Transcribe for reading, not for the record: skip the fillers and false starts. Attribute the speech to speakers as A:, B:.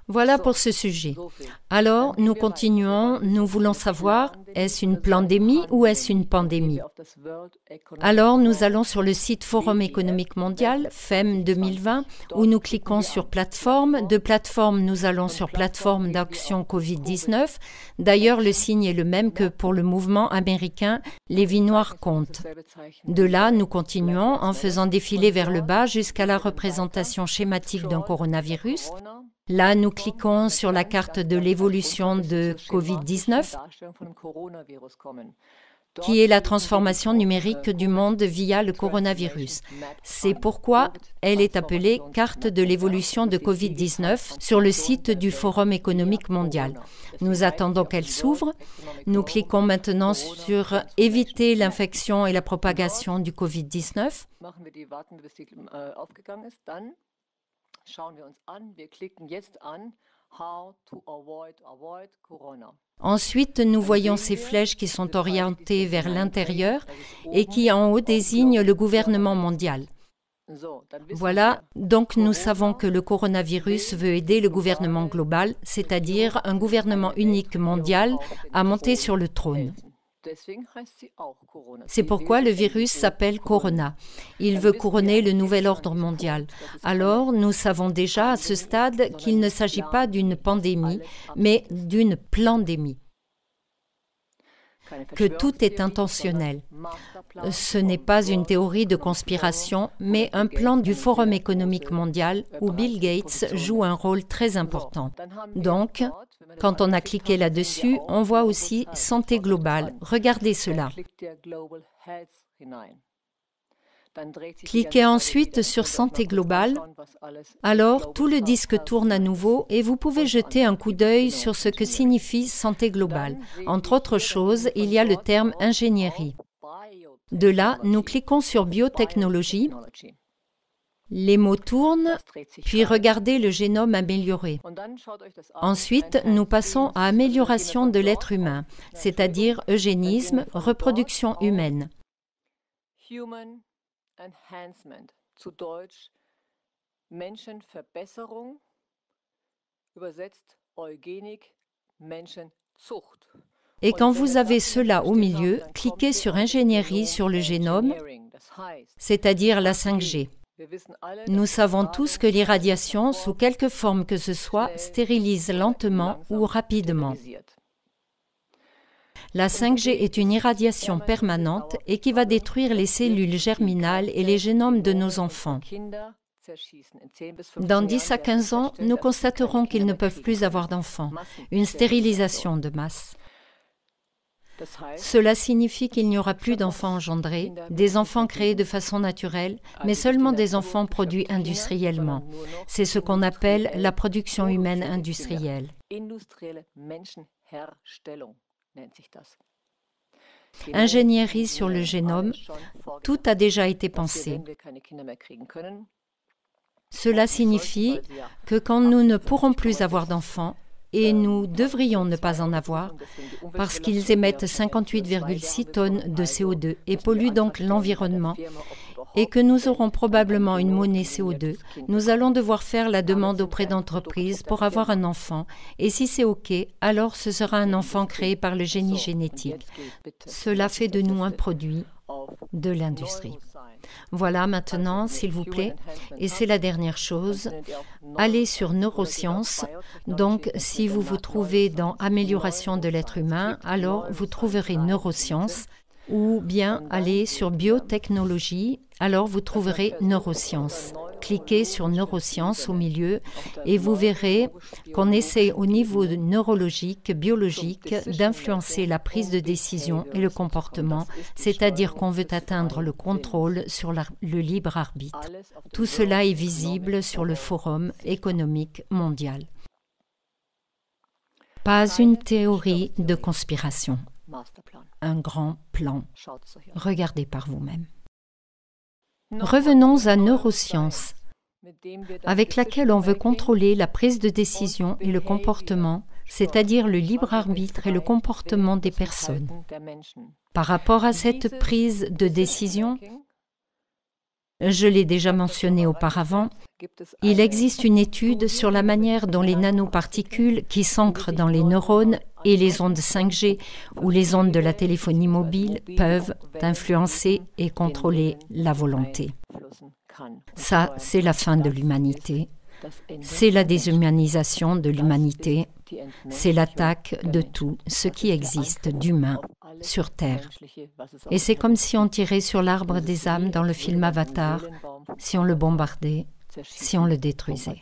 A: Voilà pour ce sujet. Alors, nous continuons, nous voulons savoir, est-ce une plandémie ou est-ce une pandémie? Alors, nous allons sur le site Forum économique mondial, FEM 2020, où nous cliquons sur plateforme. De plateforme, nous allons sur plateforme d'action Covid-19. D'ailleurs, le signe est le même que pour le mouvement américain Les Vies Noires comptent. De là, nous continuons en faisant défiler vers le bas jusqu'à la représentation schématique d'un coronavirus. Là, nous cliquons sur la carte de l'évolution de Covid-19, qui est la transformation numérique du monde via le coronavirus. C'est pourquoi elle est appelée carte de l'évolution de Covid-19 sur le site du Forum économique mondial. Nous attendons qu'elle s'ouvre. Nous cliquons maintenant sur « Éviter l'infection et la propagation du Covid-19 ». Ensuite, nous voyons ces flèches qui sont orientées vers l'intérieur et qui en haut désignent le gouvernement mondial. Voilà, donc nous savons que le coronavirus veut aider le gouvernement global, c'est-à-dire un gouvernement unique mondial, à monter sur le trône. C'est pourquoi le virus s'appelle Corona. Il veut couronner le nouvel ordre mondial. Alors, nous savons déjà à ce stade qu'il ne s'agit pas d'une pandémie, mais d'une plandémie. Que tout est intentionnel. Ce n'est pas une théorie de conspiration, mais un plan du Forum économique mondial où Bill Gates joue un rôle très important. Donc, quand on a cliqué là-dessus, on voit aussi santé globale. Regardez cela. Cliquez ensuite sur Santé globale. Alors, tout le disque tourne à nouveau et vous pouvez jeter un coup d'œil sur ce que signifie Santé globale. Entre autres choses, il y a le terme ingénierie. De là, nous cliquons sur Biotechnologie. Les mots tournent, puis regardez le génome amélioré. Ensuite, nous passons à amélioration de l'être humain, c'est-à-dire eugénisme, reproduction humaine.
B: Enhancement, zu Deutsch Menschenverbesserung, übersetzt Eugenik, Menschenzucht.
A: Et quand vous avez cela au milieu, cliquez sur Ingénierie sur le génome, c'est-à-dire la 5G. Nous savons tous que l'irradiation, sous quelque forme que ce soit, stérilise lentement ou rapidement. La 5G est une irradiation permanente et qui va détruire les cellules germinales et les génomes de nos enfants. Dans 10 à 15 ans, nous constaterons qu'ils ne peuvent plus avoir d'enfants. Une stérilisation de masse. Cela signifie qu'il n'y aura plus d'enfants engendrés, des enfants créés de façon naturelle, mais seulement des enfants produits industriellement. C'est ce qu'on appelle la production humaine industrielle. Ingénierie sur le génome, tout a déjà été pensé. Cela signifie que quand nous ne pourrons plus avoir d'enfants, et nous devrions ne pas en avoir, parce qu'ils émettent 58,6 tonnes de CO2 et polluent donc l'environnement, et que nous aurons probablement une monnaie CO2, nous allons devoir faire la demande auprès d'entreprises pour avoir un enfant. Et si c'est OK, alors ce sera un enfant créé par le génie génétique. Cela fait de nous un produit de l'industrie. Voilà maintenant, s'il vous plaît, et c'est la dernière chose, allez sur neurosciences. Donc, si vous vous trouvez dans amélioration de l'être humain, alors vous trouverez neurosciences. Ou bien allez sur biotechnologie, alors vous trouverez neurosciences. Cliquez sur neurosciences au milieu et vous verrez qu'on essaie au niveau neurologique, biologique, d'influencer la prise de décision et le comportement, c'est-à-dire qu'on veut atteindre le contrôle sur le libre arbitre. Tout cela est visible sur le Forum économique mondial. Pas une théorie de conspiration. Un grand plan. Regardez par vous-même. Revenons à neurosciences, avec laquelle on veut contrôler la prise de décision et le comportement, c'est-à-dire le libre arbitre et le comportement des personnes. Par rapport à cette prise de décision, Je l'ai déjà mentionné auparavant, il existe une étude sur la manière dont les nanoparticules qui s'ancrent dans les neurones et les ondes 5G ou les ondes de la téléphonie mobile peuvent influencer et contrôler la volonté. Ça, c'est la fin de l'humanité. C'est la déshumanisation de l'humanité. C'est l'attaque de tout ce qui existe d'humain sur Terre. Et c'est comme si on tirait sur l'arbre des âmes dans le film Avatar, si on le bombardait, si on le détruisait.